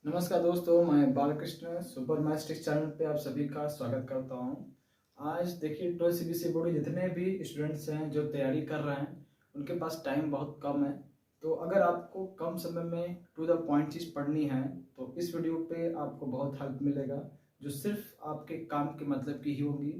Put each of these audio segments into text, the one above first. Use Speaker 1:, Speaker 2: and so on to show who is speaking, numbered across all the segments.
Speaker 1: नमस्कार दोस्तों, मैं बालकृष्ण सुपर मैस्टिक्स चैनल पे आप सभी का स्वागत करता हूं। आज देखिए 12 सीबीएसई बोर्ड के जितने भी स्टूडेंट्स हैं जो तैयारी कर रहे हैं उनके पास टाइम बहुत कम है। तो अगर आपको कम समय में टू द पॉइंट चीज़ पढ़नी है तो इस वीडियो पे आपको बहुत हेल्प मिलेगा, जो सिर्फ आपके काम के मतलब की ही होगी।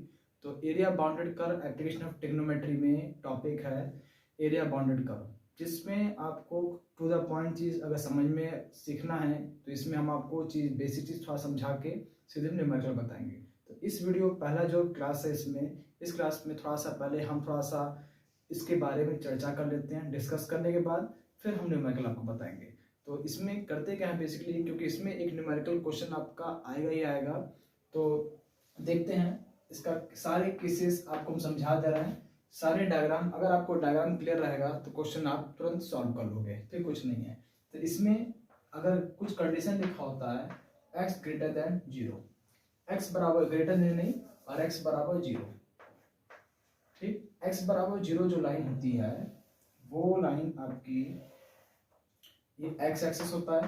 Speaker 1: तो area bounded curve application of trigonometry में टॉपिक है एरिया बाउंडेड कर्व, जिसमें आपको टू द पॉइंट चीज़ अगर समझ में सीखना है तो इसमें हम आपको बेसिक चीज़ थोड़ा समझा के सीधे न्यूमेरिकल बताएंगे। तो इस वीडियो पहला जो क्लास है इस क्लास में थोड़ा सा पहले हम थोड़ा सा इसके बारे में चर्चा कर लेते हैं। डिस्कस करने के बाद फिर हम न्यूमेरिकल आपको बताएंगे। तो इसमें करते क्या है बेसिकली, क्योंकि इसमें एक न्यूमेरिकल क्वेश्चन आपका आएगा ही आएगा। तो देखते हैं, इसका सारे केसेस आपको हम समझा दे रहे हैं, सारे डायग्राम। अगर आपको डायग्राम क्लियर रहेगा तो क्वेश्चन आप तुरंत सॉल्व कर लोगे, फिर कुछ नहीं है। तो इसमें अगर कुछ कंडीशन लिखा होता है x ग्रेटर देन 0, x बराबर ग्रेटर देन नहीं और x बराबर 0, ठीक। x बराबर 0 जो लाइन होती है वो लाइन आपकी ये x एक्सिस होता है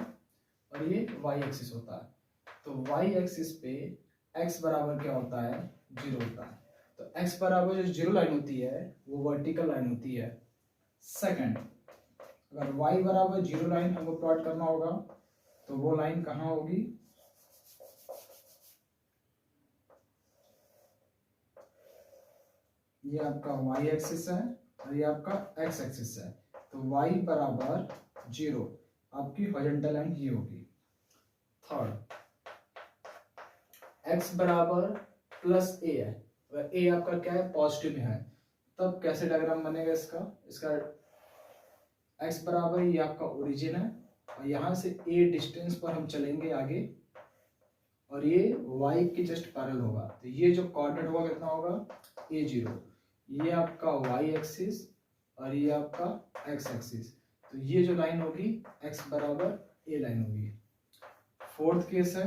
Speaker 1: और ये y एक्सिस होता है। तो y एक्सिस पे x बराबर क्या होता है, 0 होता है। तो x बराबर जो 0 लाइन होती है वो वर्टिकल लाइन होती है। सेकंड, अगर y बराबर 0 लाइन हमको प्लॉट करना होगा तो वो लाइन कहाँ होगी, ये आपका y एक्सिस है और ये आपका x एक्सिस है। तो y बराबर 0 आपकी हॉरिजॉन्टल लाइन ये होगी। थर्ड, x बराबर प्लस a है, अगर a आपका क्या है, पॉजिटिव है, तब कैसे डायग्राम बनेगा इसका x बराबर ये आपका ओरिजिन है और यहाँ से a डिस्टेंस पर हम चलेंगे आगे और ये y के जस्ट पैरेलल होगा। तो ये जो कोऑर्डिनेट होगा कितना होगा, a0, ये आपका y एक्सिस और ये आपका x एक्सिस। तो ये जो लाइन होगी x बराबर a लाइन होगी। फोर्थ केस है,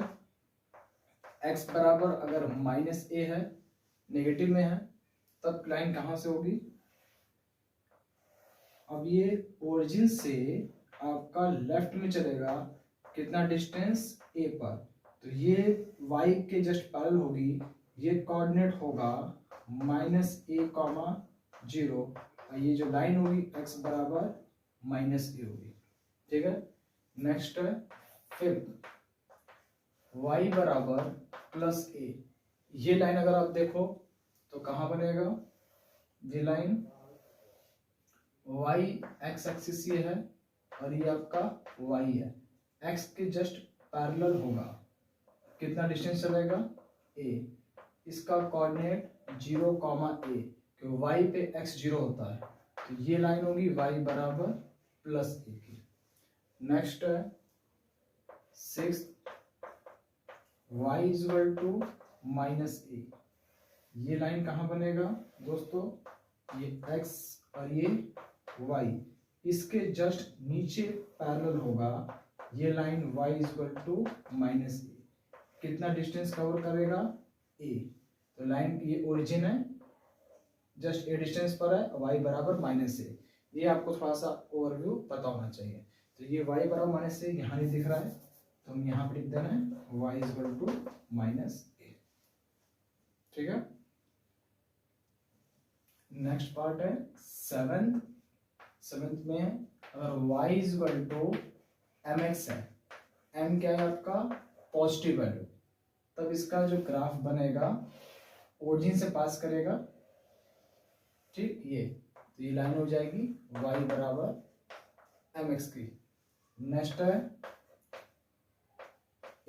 Speaker 1: x बराबर अगर माइनस a है, नेगेटिव में है, तब लाइन कहाँ से होगी, अब ये ओरिजिन से आपका लेफ्ट में चलेगा, कितना डिस्टेंस a पर। तो ये y के जस्ट पैरेलल होगी, ये कोऑर्डिनेट होगा -a,0 और ये जो लाइन होगी x बराबर -a होगी, ठीक है। नेक्स्ट है फिफ्थ, y बराबर प्लस a, ये लाइन अगर आप देखो तो कहाँ बनेगा, ये लाइन y x एक्सिस ये है और ये आपका y है, x के जस्ट पैरेलल होगा, कितना डिस्टेंस चलेगा a, इसका कोऑर्डिनेट 0, a, क्योंकि y पे x 0 होता है। तो ये लाइन होगी y बराबर प्लस a की। नेक्स्ट है six, y is equal to -a, ये लाइन कहाँ बनेगा दोस्तों, ये x और ये y, इसके जस्ट नीचे पैरेलल होगा, ये line y is equal to -a, कितना डिस्टेंस कवर करेगा a। तो लाइन ये ओरिजिन है, जस्ट a डिस्टेंस पर है, y बराबर -a। ये आपको थोड़ा सा ओवरव्यू पता होना चाहिए। तो ये y बराबर -a यहाँ नहीं दिख रहा है, तो हम यहाँ पर लिख देना है y is equal to -a, ठीक है। नेक्स्ट पार्ट है सेवेंथ में अगर y is equal to mx है, m क्या है आपका, पॉजिटिव वैल्यू, तब इसका जो ग्राफ बनेगा ओरिजिन से पास करेगा, ठीक। तो ये लाइन हो जाएगी y बराबर mx की। नेक्स्ट है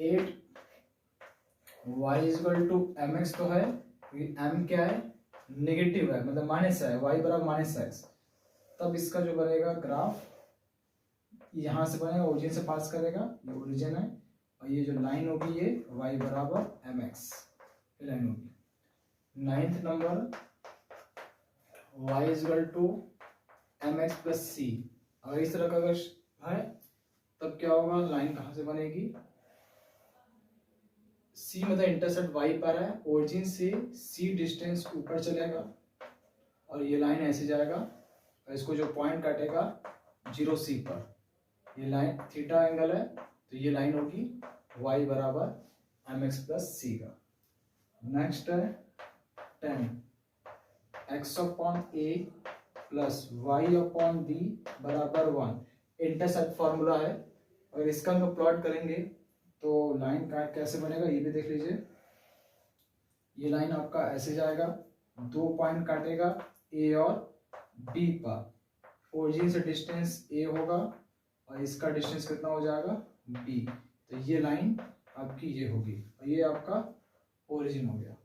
Speaker 1: 8, y is equal to mx तो है, m क्या है, नेगेटिव है, मतलब माइनस है, y बराबर -x, तब इसका जो बनेगा ग्राफ यहाँ से बनेगा, ओरिजिन से पास करेगा, ये ओरिजिन है और ये जो लाइन होगी ये y बराबर mx लाइन होगी। Ninth number, y is equal to mx plus c, अगर इस तरह का अगर है तब क्या होगा, लाइन कहाँ से बनेगी, c मतलब इंटरसेप्ट y पर है, ओरिजिन से c डिस्टेंस ऊपर चलेगा और ये लाइन ऐसे जाएगा और इसको जो पॉइंट काटेगा 0 c पर, ये लाइन थीटा एंगल है, तो ये लाइन होगी y बराबर mx प्लस सी का। नेक्स्ट है 10 x upon a plus y upon b बराबर 1। इंटरसेप्ट फॉर्मूला है। और इसका हम लोग प्लॉट करेंगे तो लाइन का कैसे बनेगा ये भी देख लीजिए। ये लाइन आपका ऐसे जाएगा, 2 पॉइंट काटेगा a और b पर। ओरिजिन से डिस्टेंस a होगा और इसका डिस्टेंस कितना हो जाएगा b। तो ये लाइन आपकी ये होगी और ये आपका ओरिजिन हो गया।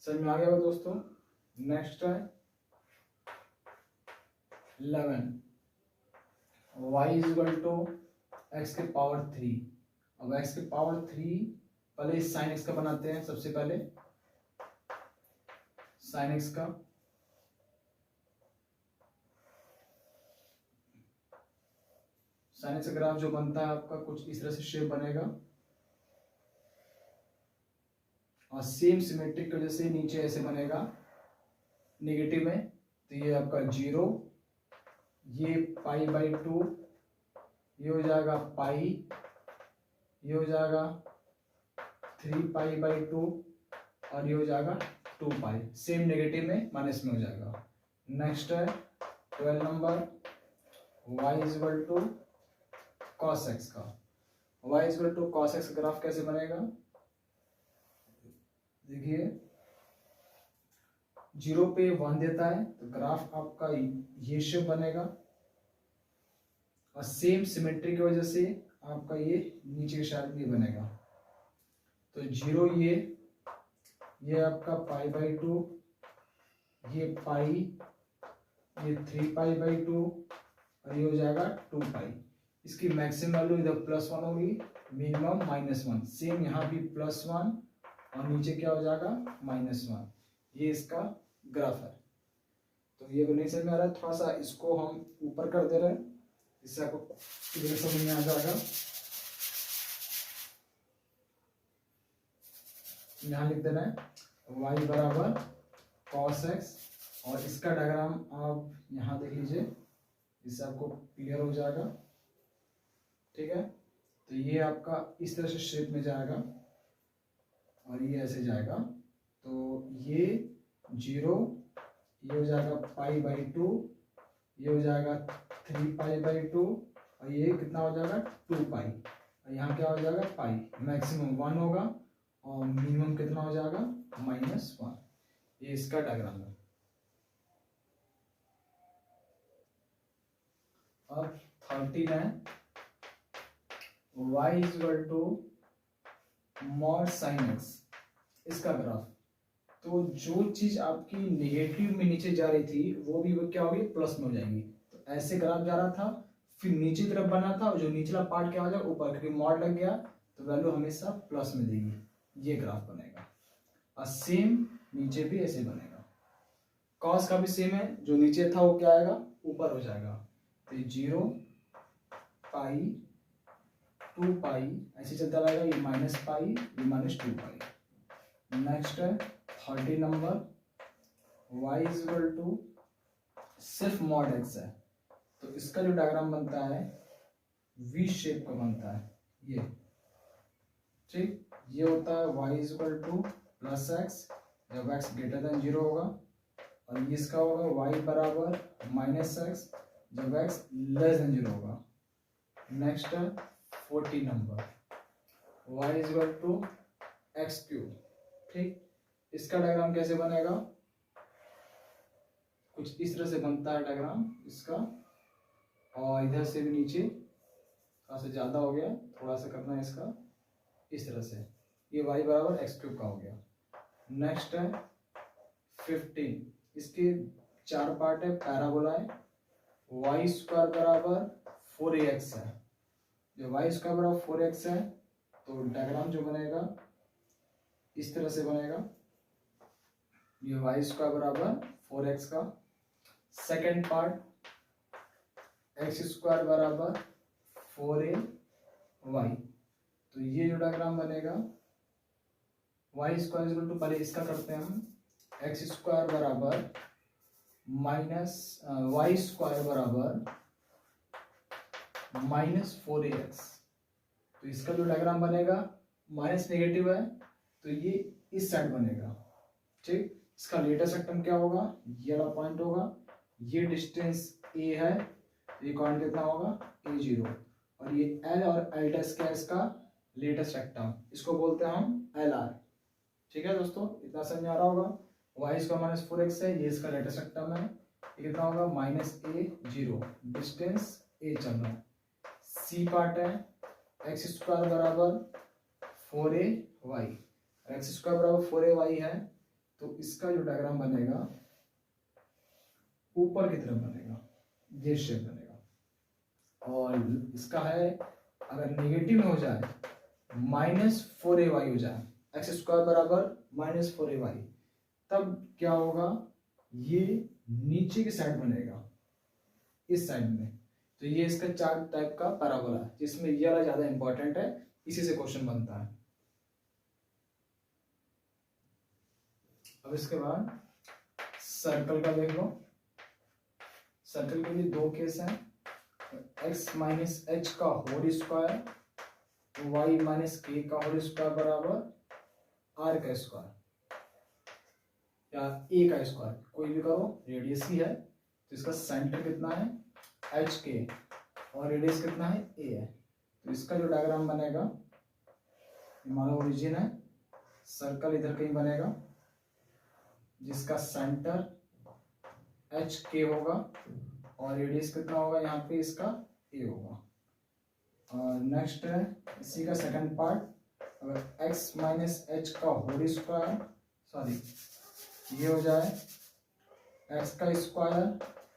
Speaker 1: समझ में आ गया दोस्तों। नेक्स्ट है 11 y is equal to x के पावर 3। अब x के पावर 3 पहले साइन x का बनाते हैं। सबसे पहले साइन x का साइन x ग्राफ जो बनता है आपका कुछ इस तरह से शेप बनेगा और सेम सिमेट्रिक की वजह से नीचे ऐसे बनेगा नेगेटिव में। तो ये आपका 0, ये पाई बाई 2, ये हो जाएगा पाई, ये हो जाएगा 3 पाई बाई 2 और ये हो जाएगा 2 पाई। सेम नेगेटिव में माइनस में हो जाएगा। नेक्स्ट है 12 number y is equal to cos x का। y is equal to cos x graph कैसे बनेगा देखिए, 0 पे 1 देता है तो ग्राफ आपका ये शेप बनेगा और सेम सिमेट्री की वजह से आपका ये नीचे के साइड भी बनेगा। तो 0 ये आपका पाई बाई 2, ये पाई, ये 3 पाई बाई 2 और ये हो जाएगा 2 पाई। इसकी मैक्सिमम वैल्यू इधर +1 होगी, मिनिमम -1। सेम यहाँ भी +1 और नीचे क्या हो जाएगा -1। ये इसका ग्राफ है। तो ये नहीं समझ में आ रहा है, थोड़ा सा इसको हम ऊपर कर दे रहे हैं, इससे आपको क्लियर समझ में आ जाएगा। यहाँ लिख देना है y बराबर cos x और इसका डायग्राम आप यहाँ देख लीजिए, इससे आपको क्लियर हो जाएगा। ठीक है, तो ये आपका इस तरह से शेप में जाएगा और ये ऐसे जाएगा। तो ये 0, ये हो जाएगा पाई बाई 2, ये हो जाएगा 3 पाई बाई 2 और ये कितना हो जाएगा 2 पाई और यहाँ क्या हो जाएगा पाई। मैक्सिमम 1 होगा और मिनिमम कितना हो जाएगा -1। ये इसका डायग्राम है। अब 13 है y is equal to mod sine x, इसका ग्राफ। तो जो चीज आपकी नेगेटिव में नीचे जा रही थी वो भी क्या होगी प्लस में हो जाएगी। तो ऐसे ग्राफ जा रहा था, फिर नीचे तरफ बना था और जो निचला पार्ट क्या हो जाएगा ऊपर, क्योंकि मॉड लग गया तो वैल्यू हमेशा प्लस में देगी। ये ग्राफ बनेगा और सेम नीचे भी ऐसे बनेगा। कॉस का भी सेम है, जो नीचे था वो क्या आएगा ऊपर हो जाएगा। तो 0 पाई 2 पाई ऐसे चलता रहेगा, ये -पाई, ये -2 पाई। नेक्स्ट है 30 number y is equal to सिर्फ मॉड x है, तो इसका जो डायग्राम बनता है वी शेप का बनता है ये। ठीक, ये होता है y is equal to +x जब x ग्रेटर देन 0 होगा और इसका होगा y बराबर -x जब x लेस देन 0 होगा। नेक्स्ट है 40 number y is equal to x³। ठीक, इसका डायग्राम कैसे बनेगा, कुछ इस तरह से बनता है डायग्राम इसका। और इधर से भी नीचे थोड़ा सा ज्यादा हो गया, थोड़ा सा करना है इसका इस तरह से। ये y बराबर x³ का हो गया। नेक्स्ट है 15, इसके 4 पार्ट है, पैराबोला है। y² बराबर 4ax है। जो y² बराबर 4x है तो डायग्राम जो बनेगा इस तरह से बनेगा। ये y² बराबर 4x का। सेकेंड पार्ट x² बराबर 4ay, तो ये जो डायग्राम बनेगा y² इक्वल टू, पहले इसका करते हैं हम, x² बराबर y² बराबर -4ax। तो इसका जो डायग्राम बनेगा माइनस नेगेटिव है तो ये इस साइड बनेगा, ठीक। इसका लेटेस्ट रेक्टम क्या होगा, ये वाला पॉइंट होगा, ये डिस्टेंस ए है, ये पॉइंट कितना होगा A0, और ये L और L डैश क्या है इसका लेटेस्ट रेक्टम, इसको बोलते हैं हम LR। ठीक है दोस्तों, इतना समझ आ रहा होगा। y इसका -4x है, ये इसका लेटेस्ट रेक्टम है, ये कितना होगा -A0, डिस्टेंस a चल रहा है। C पार्ट है x² बराबर 4ay, x² बराबर 4ay है तो इसका जो डायग्राम बनेगा ऊपर की तरफ बनेगा, ये शेप बनेगा। और इसका है अगर नेगेटिव में हो जाए -4ay हो जाए, x² बराबर -4ay, तब क्या होगा, ये नीचे की साइड बनेगा इस साइड में। तो ये इसका चार्ट टाइप का पैराबोला है जिसमें ये वाला ज्यादा इंपॉर्टेंट है, इसी से क्वेश्चन बनता है। अब इसके बाद सर्कल का देख लो। सर्कल के लिए दो केस हैं, x माइनस एच का होल स्क्वायर, y माइनस के का होल स्क्वायर बराबर r का स्क्वायर या a का स्क्वायर, कोई भी करो, रेडियस ही है। तो इसका सेंटर कितना है एच के और रेडियस कितना है a है। तो इसका जो डायग्राम बनेगा, हमारा ओरिजिन है, सर्कल इधर कहीं बनेगा जिसका सेंटर एच के होगा और रेडियस कितना होगा यहाँ पे इसका a होगा। और नेक्स्ट है इसी का सेकंड पार्ट, अगर x माइनस एच का होल स्क्वायर, सॉरी ये हो जाए x का स्क्वायर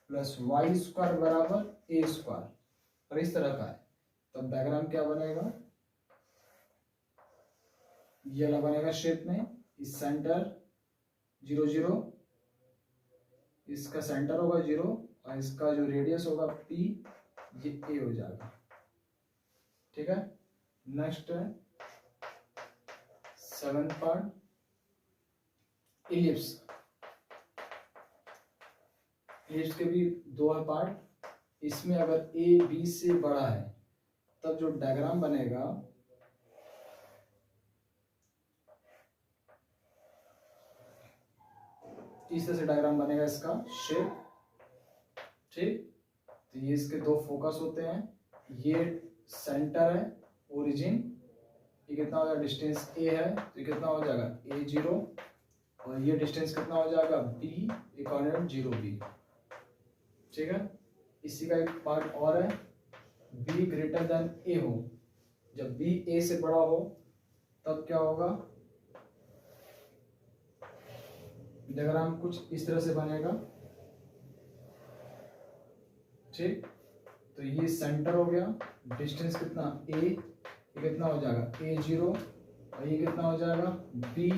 Speaker 1: प्लस वाई स्क्वायर बराबर a स्क्वायर, और इस तरह का है, तब डायग्राम क्या बनेगा, ये वाला बनेगा शेप में, इस सेंटर 0 0, इसका सेंटर होगा 0 और इसका जो रेडियस होगा p, ये a हो जाएगा। ठीक है, नेक्स्ट है सेवेंथ पार्ट, इलिप्स। इलिप्स के भी दो है पार्ट, इसमें अगर a b से बड़ा है तब जो डायग्राम बनेगा इस तरह से डायग्राम बनेगा इसका शेप, ठीक। तो ये इसके दो फोकस होते हैं, ये सेंटर है ओरिजिन, ये कितना हो जाएगा डिस्टेंस a है तो ये कितना हो जाएगा A0, और ये डिस्टेंस कितना हो जाएगा b इक्वल 0b। ठीक है, इसी का एक पार्ट और है, b ग्रेटर देन a हो, जब b a से बड़ा हो तब क्या होगा, डायग्राम कुछ इस तरह से बनेगा। ठीक, तो ये सेंटर हो गया, डिस्टेंस कितना a, ये कितना हो जाएगा A0 और ये कितना हो जाएगा b,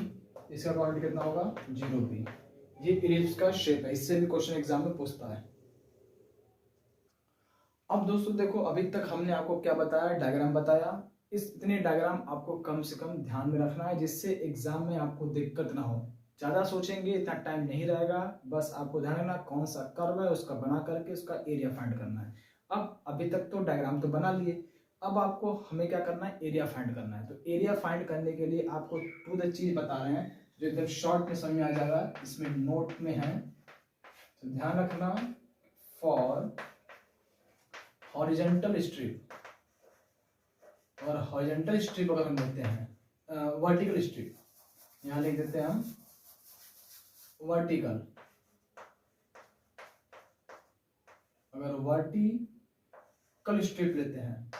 Speaker 1: इसका क्वांटिटी कितना होगा 0b। ये इलिप्स का शेप है, इससे भी क्वेश्चन एग्जाम में पूछता है। अब दोस्तों देखो, अभी तक हमने आपको क्या बताया, डायग्राम बताया। इतने डायग्राम आपको कम से कम ध्यान में रखना है जिससे एग्जाम में आपको दिक्कत ना हो। ज्यादा सोचेंगे इतना टाइम नहीं रहेगा, बस आपको ध्यान रखना कौन सा कर्व है उसका बना करके उसका एरिया फाइंड करना है। अब अभी तक तो डायग्राम तो बना लिए, अब आपको हमें क्या करना है, एरिया फाइंड करना है। तो एरिया फाइंड करने के लिए आपको टू द चीज बता रहे हैं जो एकदम शॉर्ट में समझ में आ जाएगा, इसमें नोट में है, तो ध्यान रखना। फॉर हॉरिजॉन्टल स्ट्रिप, और हॉरिजॉन्टल स्ट्रिप अगर हम लेते हैं, वर्टिकल स्ट्रिप यहाँ लिख देते हैं हम वर्टिकल, अगर वर्टिकल स्ट्रिप लेते हैं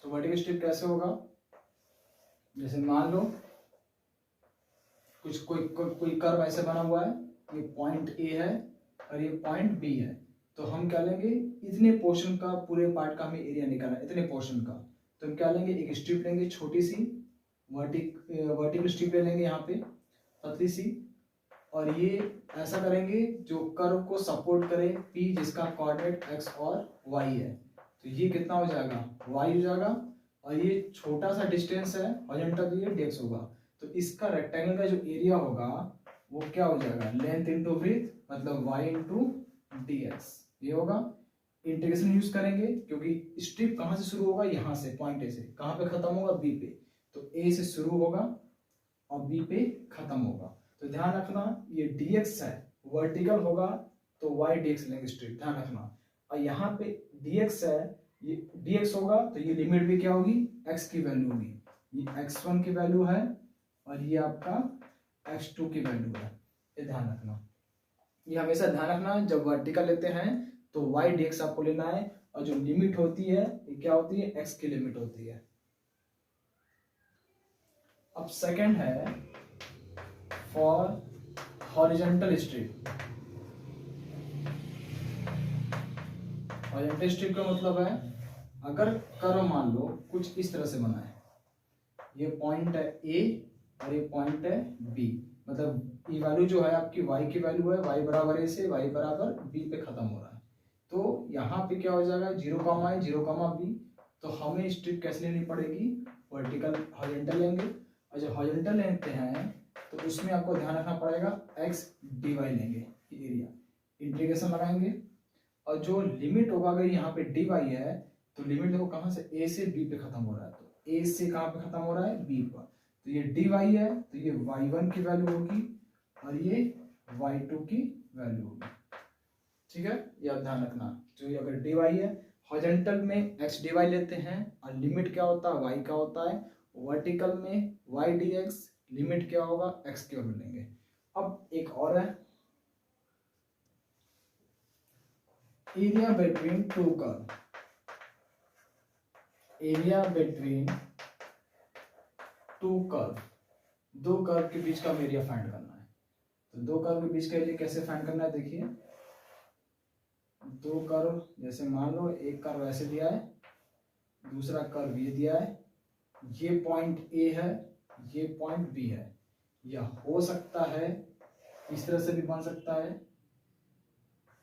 Speaker 1: तो वर्टिकल स्ट्रिप कैसे होगा, जैसे मान लो कुछ कोई कर्व ऐसे बना हुआ है, ये पॉइंट ए है और ये पॉइंट बी है, तो हम क्या लेंगे, इतने पोर्शन का, पूरे पार्ट का हमें एरिया निकालना है, इतने पोर्शन का। तो हम क्या लेंगे, एक स्ट्रिप लेंगे छोटी सी, वर्टिकल स्ट्रिप ले लेंगे यहाँ पे पतली सी, और ये ऐसा करेंगे जो कर्व को सपोर्ट करे P, जिसका कोऑर्डिनेट x और y है। तो ये कितना हो जाएगा, y हो जाएगा, और ये छोटा सा डिस्टेंस है हॉरिजॉन्टल, ये dx होगा। तो इसका रेक्टेंगल का जो एरिया होगा वो क्या हो जाएगा, लेंथ इंटू ब्रीथ, मतलब y इंटू dx, ये होगा। इंटीग्रेशन यूज करेंगे क्योंकि स्ट्रिप कहाँ से शुरू होगा, यहाँ से पॉइंट ए से, कहाँ पे खत्म होगा b पे, तो ए से शुरू होगा और बी पे खत्म होगा। तो ध्यान रखना ये dx है, वर्टिकल होगा तो y dx लेंगे स्ट्रेट, ध्यान रखना। और यहाँ पे dx है, ये dx होगा तो ये लिमिट भी क्या होगी, x की वैल्यू होगी। ये x1 की वैल्यू है और ये आपका x2 की वैल्यू है, ये ध्यान रखना। ये हमेशा ध्यान रखना जब वर्टिकल लेते हैं तो y dx आपको लेना है, और जो लिमिट होती है ये क्या होती है, x की लिमिट होती है। अब सेकंड है for horizontal strip. Horizontal strip का मतलब है अगर कर्व मान लो कुछ इस तरह से बना है, ये पॉइंट है A और ये पॉइंट है B, मतलब ये वैल्यू जो है आपकी y की वैल्यू है, y बराबर A से y बराबर B पे खत्म हो रहा है। तो यहाँ पे क्या हो जाएगा, 0, 0, B। तो हमें स्ट्रिप कैसे लेनी पड़ेगी, वर्टिकल हॉरिजॉन्टल लेंगे। और जब हॉरिजॉन्टल लेते हैं तो उसमें आपको ध्यान रखना पड़ेगा x dy लेंगे, एरिया इंटीग्रेशन लगाएंगे। और जो लिमिट होगा अगर यहाँ पे dy है तो लिमिट देखो कहाँ से, a से b पे खत्म हो रहा है, तो a से कहाँ पे खत्म हो रहा है, b पर। तो ये dy है तो ये y1 की वैल्यू होगी और ये y2 की वैल्यू होगी, ठीक है। ये आप ध्यान रखना, जो ये अगर dy है हॉरिजॉन्टल में x dy लेते हैं और लिमिट क्या होता है, y का होता है। वर्टिकल में y dx लिमिट क्या होगा, x की वैल्यू लेंगे। अब एक और है area between two curve. Area between two curve, दो कर्व के बीच का एरिया फाइंड करना है। तो दो कर्व के बीच का एरिया कैसे फाइंड करना है, देखिए दो कर्व, जैसे मान लो एक कर्व ऐसे दिया है, दूसरा कर्व ये दिया है, ये पॉइंट A है, ये पॉइंट B है। यह हो सकता है इस तरह से भी बन सकता है,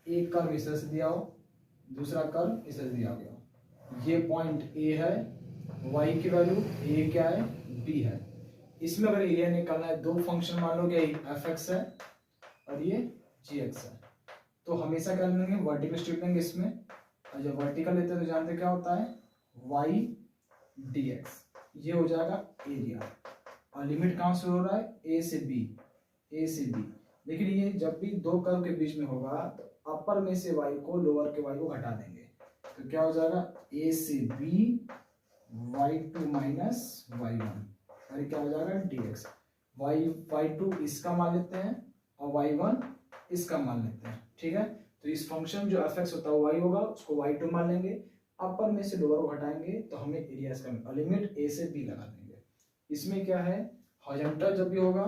Speaker 1: एक कर्व इस तरह से दिया हो, दूसरा कर्व इस तरह से दिया गया हो। ये पॉइंट A है, y की वैल्यू A क्या है, B है। इसमें अगर एरिया निकालना है, दो फंक्शन मान लो कि fx है और ये gx है, तो हमेशा क्या लेंगे, वर्टिकल स्ट्रिप लेंगे इसमें। और जब वर्टिकल लेते हैं तो जानते क्या होता है, y dx, ये हो जाएगा एरिया। और लिमिट कहाँ से हो रहा है, a से b, a से b। लेकिन ये जब भी दो कर्व के बीच में होगा तो अपर में से y को लोअर के y को घटा देंगे, तो क्या हो जाएगा, a से b y2 माइनस y1, और क्या हो जाएगा dx। y2 इसका मान लेते हैं और y1 इसका मान लेते हैं, ठीक है। तो इस फंक्शन जो fx होता है y होगा, उसको y2 मान लेंगे, अपर में से लोअर को हटाएंगे तो हमें एरिया इसका मिलेगा, लिमिट a से b लगा देंगे। इसमें क्या है, हॉरिजॉन्टल जब भी होगा,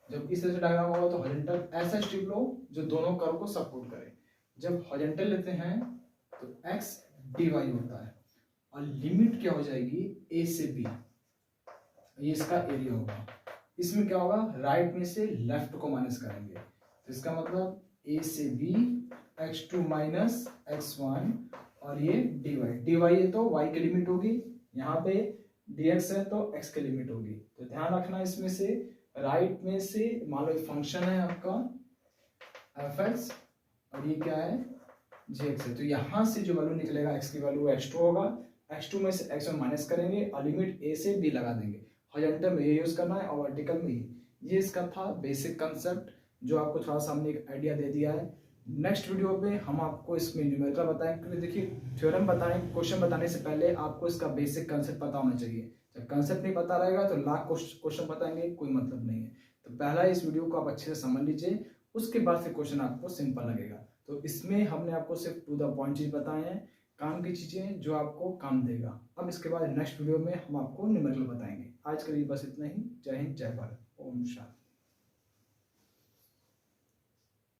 Speaker 1: जब इस तरह से डायग्राम होगा तो हॉरिजॉन्टल ऐसा स्ट्रिप लो जो दोनों कर्व को सपोर्ट करे। जब हॉरिजॉन्टल लेते हैं तो x dy होता है और लिमिट क्या हो जाएगी, a से b, ये इसका एरिया होगा। इसमें क्या होगा, राइट में से लेफ्ट को माइनस करेंगे, तो इसका मतलब a से b x2 माइनस x1 और ये dy है तो y की लिमिट होगी, यहाँ पे dx है तो x की लिमिट होगी। तो ध्यान रखना इसमें से राइट में से मान लो फंक्शन है आपका fx और ये क्या है, gx है, तो यहाँ से जो वैल्यू निकलेगा x की वैल्यू x2 होगा, x2 में से x1 माइनस करेंगे और लिमिट a से b लगा देंगे। हॉरिजॉन्टल में ये यूज करना है और वर्टिकल में ये इसका था बेसिक कंसेप्ट, जो आपको थोड़ा सा हमने एक आइडिया दे दिया है। नेक्स्ट वीडियो पे हम आपको इसमें न्यूमेरिकल बताएं, क्योंकि देखिए थ्योरम बताएं, क्वेश्चन बताने से पहले आपको इसका बेसिक कंसेप्ट पता होना चाहिए। जब कंसेप्ट नहीं पता रहेगा तो लाख क्वेश्चन बताएंगे, कोई मतलब नहीं है। तो पहला इस वीडियो को आप अच्छे से समझ लीजिए, उसके बाद फिर क्वेश्चन आपको सिंपल लगेगा। तो इसमें हमने आपको सिर्फ टू द पॉइंट चीज बताए हैं, काम की चीजें जो आपको काम देगा। अब इसके बाद नेक्स्ट वीडियो में हम आपको न्यूमेरिकल बताएंगे। आज के लिए बस इतना ही। जय हिंद, जय भारत, ओम शांति।